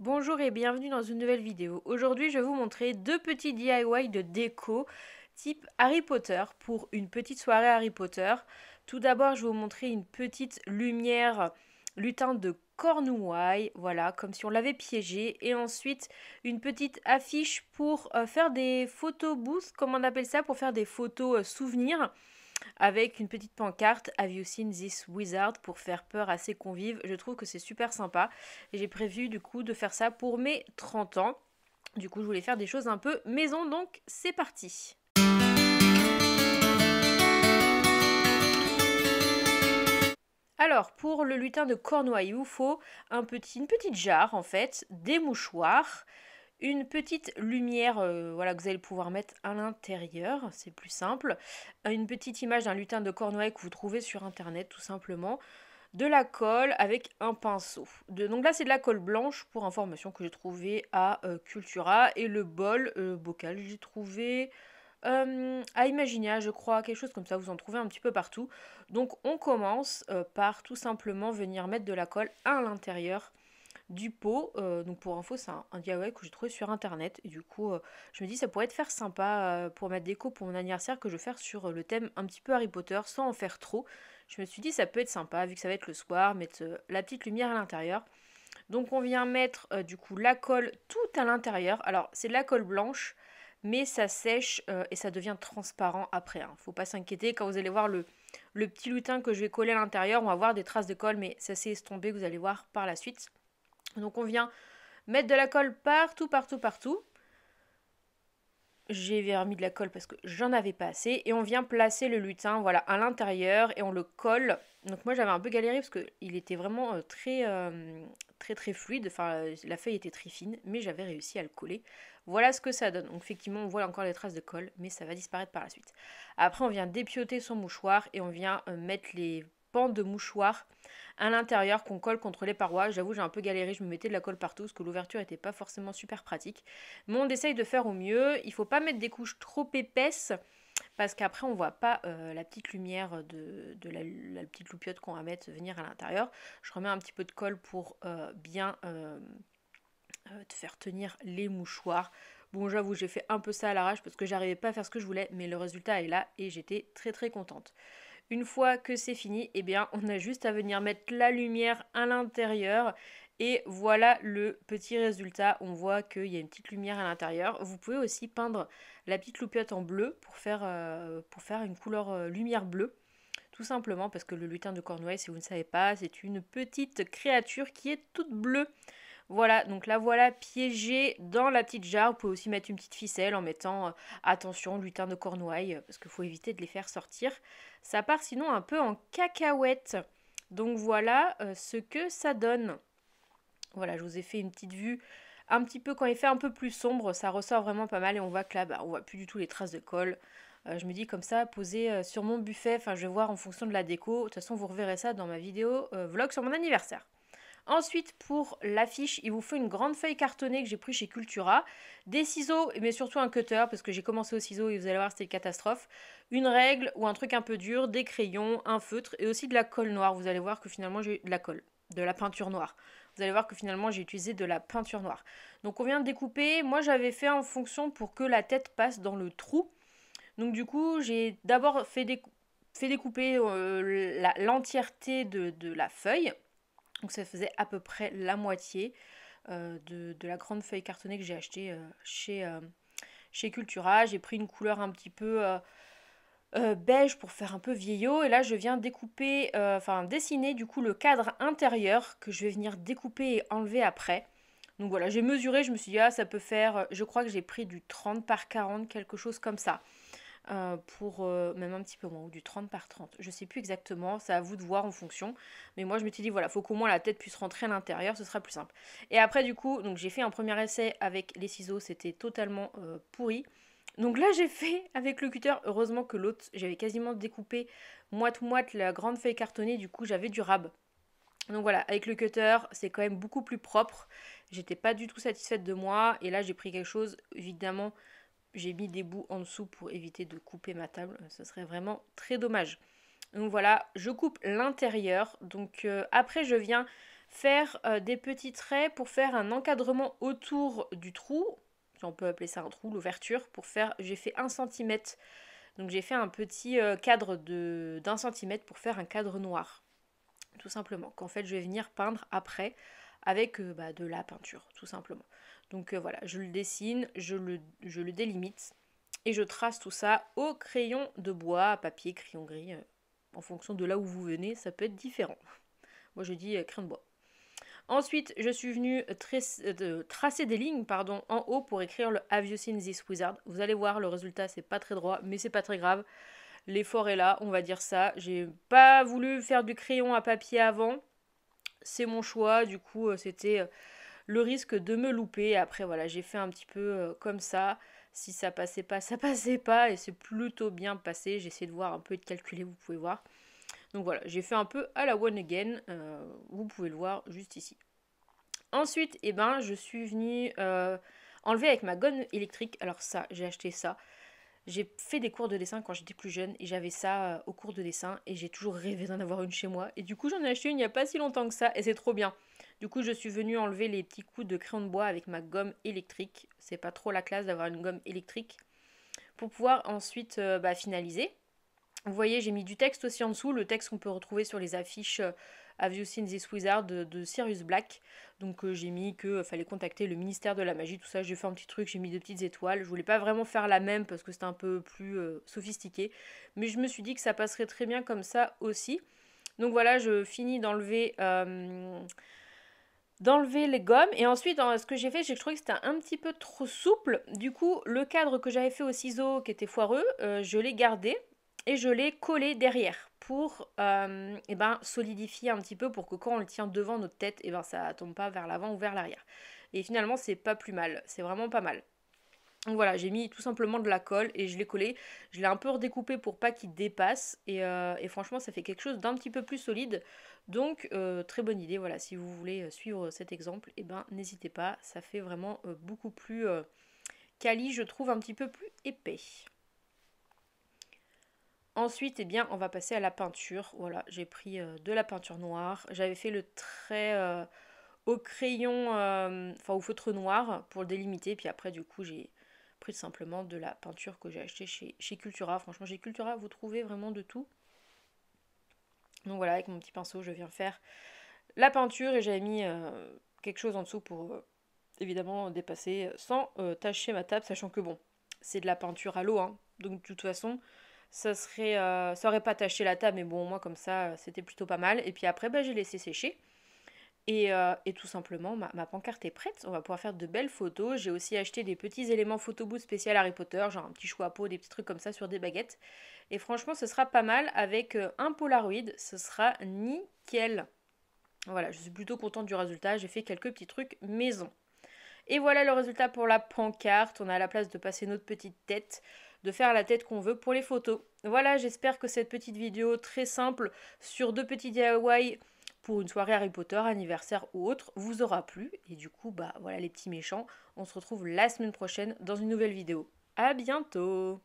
Bonjour et bienvenue dans une nouvelle vidéo. Aujourd'hui, je vais vous montrer deux petits DIY de déco type Harry Potter pour une petite soirée Harry Potter. Tout d'abord, je vais vous montrer une petite lumière lutin de Cornouailles, voilà, comme si on l'avait piégé. Et ensuite, une petite affiche pour faire des photos booths, comme on appelle ça, pour faire des photos souvenirs avec une petite pancarte Have you seen this wizard pour faire peur à ses convives. Je trouve que c'est super sympa et j'ai prévu du coup de faire ça pour mes 30 ans. Du coup, je voulais faire des choses un peu maison, donc c'est parti. Alors, pour le lutin de Cornouailles, il vous faut une petite jarre en fait, des mouchoirs, une petite lumière voilà, que vous allez pouvoir mettre à l'intérieur, c'est plus simple, une petite image d'un lutin de Cornouailles que vous trouvez sur internet tout simplement, de la colle avec un pinceau. Donc là c'est de la colle blanche pour information que j'ai trouvé à Cultura, et le bocal j'ai trouvé à Imaginia je crois, quelque chose comme ça, vous en trouvez un petit peu partout. Donc on commence par tout simplement venir mettre de la colle à l'intérieur du pot. Donc pour info, c'est un DIY que j'ai trouvé sur internet. Et du coup, je me dis ça pourrait être faire sympa pour ma déco pour mon anniversaire, que je vais faire sur le thème un petit peu Harry Potter sans en faire trop. Je me suis dit ça peut être sympa vu que ça va être le soir, mettre la petite lumière à l'intérieur. Donc on vient mettre du coup la colle tout à l'intérieur. Alors c'est de la colle blanche, mais ça sèche et ça devient transparent après, hein. Faut pas s'inquiéter, quand vous allez voir le petit lutin que je vais coller à l'intérieur, on va voir des traces de colle, mais ça s'est estompé, vous allez voir par la suite. Donc on vient mettre de la colle partout, partout, partout. J'ai remis de la colle parce que j'en avais pas assez. Et on vient placer le lutin, voilà, à l'intérieur et on le colle. Donc moi j'avais un peu galéré parce qu'il était vraiment très fluide. Enfin, la feuille était très fine, mais j'avais réussi à le coller. Voilà ce que ça donne. Donc effectivement, on voit encore les traces de colle, mais ça va disparaître par la suite. Après, on vient dépioter son mouchoir et on vient mettre les pans de mouchoir à l'intérieur qu'on colle contre les parois. J'avoue, j'ai un peu galéré, je me mettais de la colle partout parce que l'ouverture n'était pas forcément super pratique. Mais on essaye de faire au mieux. Il ne faut pas mettre des couches trop épaisses parce qu'après on voit pas la petite lumière de la petite loupiote qu'on va mettre venir à l'intérieur. Je remets un petit peu de colle pour bien te faire tenir les mouchoirs. Bon, j'avoue, j'ai fait un peu ça à l'arrache parce que j'arrivais pas à faire ce que je voulais, mais le résultat est là et j'étais très contente. Une fois que c'est fini, eh bien, on a juste à venir mettre la lumière à l'intérieur. Et voilà le petit résultat. On voit qu'il y a une petite lumière à l'intérieur. Vous pouvez aussi peindre la petite loupiote en bleu pour faire une couleur lumière bleue. Tout simplement parce que le lutin de Cornouailles, si vous ne savez pas, c'est une petite créature qui est toute bleue. Voilà, donc la voilà piégée dans la petite jarre. Vous pouvez aussi mettre une petite ficelle en mettant attention, lutin de Cornouailles, parce qu'il faut éviter de les faire sortir. Ça part sinon un peu en cacahuète. Donc voilà ce que ça donne. Voilà, je vous ai fait une petite vue un petit peu quand il fait un peu plus sombre, ça ressort vraiment pas mal et on voit que là, bah, on voit plus du tout les traces de colle. Je me dis comme ça, posé sur mon buffet, enfin je vais voir en fonction de la déco. De toute façon, vous reverrez ça dans ma vidéo vlog sur mon anniversaire. Ensuite, pour l'affiche, il vous faut une grande feuille cartonnée que j'ai pris chez Cultura, des ciseaux, mais surtout un cutter, parce que j'ai commencé au ciseau et vous allez voir, c'était une catastrophe, une règle ou un truc un peu dur, des crayons, un feutre et aussi de la colle noire. Vous allez voir que finalement j'ai de la colle, de la peinture noire. Vous allez voir que finalement j'ai utilisé de la peinture noire. Donc on vient de découper. Moi j'avais fait en fonction pour que la tête passe dans le trou. Donc du coup j'ai d'abord fait découper l'entièreté de la feuille. Donc ça faisait à peu près la moitié de la grande feuille cartonnée que j'ai achetée chez Cultura. J'ai pris une couleur un petit peu beige pour faire un peu vieillot. Et là, je viens découper, enfin dessiner du coup le cadre intérieur que je vais venir découper et enlever après. Donc voilà, j'ai mesuré, je me suis dit, ah, ça peut faire, je crois que j'ai pris du 30 par 40, quelque chose comme ça. Pour même un petit peu moins, ou du 30 par 30. Je sais plus exactement, c'est à vous de voir en fonction. Mais moi je m'étais dit voilà, faut qu'au moins la tête puisse rentrer à l'intérieur, ce sera plus simple. Et après du coup, donc j'ai fait un premier essai avec les ciseaux, c'était totalement pourri. Donc là j'ai fait avec le cutter, heureusement que l'autre, j'avais quasiment découpé moite-moite la grande feuille cartonnée, du coup j'avais du rab. Donc voilà, avec le cutter, c'est quand même beaucoup plus propre. J'étais pas du tout satisfaite de moi. Et là j'ai pris quelque chose, évidemment, j'ai mis des bouts en dessous pour éviter de couper ma table. Ce serait vraiment très dommage. Donc voilà, je coupe l'intérieur. Donc après, je viens faire des petits traits pour faire un encadrement autour du trou, si on peut appeler ça un trou, l'ouverture, pour faire, j'ai fait 1 cm. Donc j'ai fait un petit cadre d'1 cm pour faire un cadre noir, tout simplement, qu'en fait je vais venir peindre après avec de la peinture, tout simplement. Donc voilà, je le dessine, je le délimite et je trace tout ça au crayon de bois, papier, crayon gris, en fonction de là où vous venez, ça peut être différent. Moi je dis crayon de bois. Ensuite, je suis venue tracer des lignes en haut pour écrire le Have you seen this wizard. Vous allez voir, le résultat c'est pas très droit, mais c'est pas très grave. L'effort est là, on va dire ça. J'ai pas voulu faire du crayon à papier avant. C'est mon choix, du coup c'était le risque de me louper. Après voilà, j'ai fait un petit peu comme ça. Si ça passait pas, ça passait pas. Et c'est plutôt bien passé. J'ai essayé de voir un peu et de calculer, vous pouvez voir. Donc voilà, j'ai fait un peu à la one again. Vous pouvez le voir juste ici. Ensuite, je suis venue enlever avec ma gomme électrique. Alors ça, j'ai acheté ça. J'ai fait des cours de dessin quand j'étais plus jeune et j'avais ça au cours de dessin et j'ai toujours rêvé d'en avoir une chez moi. Et du coup, j'en ai acheté une il n'y a pas si longtemps que ça et c'est trop bien. Du coup, je suis venue enlever les petits coups de crayon de bois avec ma gomme électrique. C'est pas trop la classe d'avoir une gomme électrique pour pouvoir ensuite finaliser. Vous voyez, j'ai mis du texte aussi en dessous, le texte qu'on peut retrouver sur les affiches Have you seen this wizard de Sirius Black. Donc j'ai mis qu'il fallait contacter le ministère de la magie, tout ça. J'ai fait un petit truc, j'ai mis des petites étoiles. Je voulais pas vraiment faire la même parce que c'était un peu plus sophistiqué. Mais je me suis dit que ça passerait très bien comme ça aussi. Donc voilà, je finis d'enlever les gommes. Et ensuite, ce que j'ai fait, c'est que je trouvais que c'était un petit peu trop souple. Du coup, le cadre que j'avais fait au ciseau qui était foireux, je l'ai gardé. Et je l'ai collé derrière pour solidifier un petit peu pour que quand on le tient devant notre tête, ça tombe pas vers l'avant ou vers l'arrière. Et finalement, c'est pas plus mal, c'est vraiment pas mal. Donc voilà, j'ai mis tout simplement de la colle et je l'ai collé. Je l'ai un peu redécoupé pour pas qu'il dépasse. Et franchement, ça fait quelque chose d'un petit peu plus solide. Donc, très bonne idée. Voilà, si vous voulez suivre cet exemple, n'hésitez pas. Ça fait vraiment beaucoup plus quali, je trouve, un petit peu plus épais. Ensuite, on va passer à la peinture. Voilà, j'ai pris de la peinture noire. J'avais fait le trait au crayon, au feutre noir pour le délimiter. Puis après, du coup, j'ai pris simplement de la peinture que j'ai achetée chez Cultura. Franchement, chez Cultura, vous trouvez vraiment de tout. Donc voilà, avec mon petit pinceau, je viens faire la peinture et j'avais mis quelque chose en dessous pour évidemment dépasser sans tacher ma table, sachant que bon, c'est de la peinture à l'eau, hein. Donc de toute façon, ça aurait pas taché la table, mais bon, moi comme ça, c'était plutôt pas mal. Et puis après, j'ai laissé sécher. Et tout simplement, ma pancarte est prête. On va pouvoir faire de belles photos. J'ai aussi acheté des petits éléments photobooth spécial Harry Potter, genre un petit chapeau, des petits trucs comme ça sur des baguettes. Et franchement, ce sera pas mal avec un Polaroid. Ce sera nickel. Voilà, je suis plutôt contente du résultat. J'ai fait quelques petits trucs maison. Et voilà le résultat pour la pancarte. On a la place de passer notre petite tête, de faire la tête qu'on veut pour les photos. Voilà, j'espère que cette petite vidéo très simple sur 2 petits DIY pour une soirée Harry Potter, anniversaire ou autre, vous aura plu. Et du coup, voilà les petits méchants. On se retrouve la semaine prochaine dans une nouvelle vidéo. À bientôt!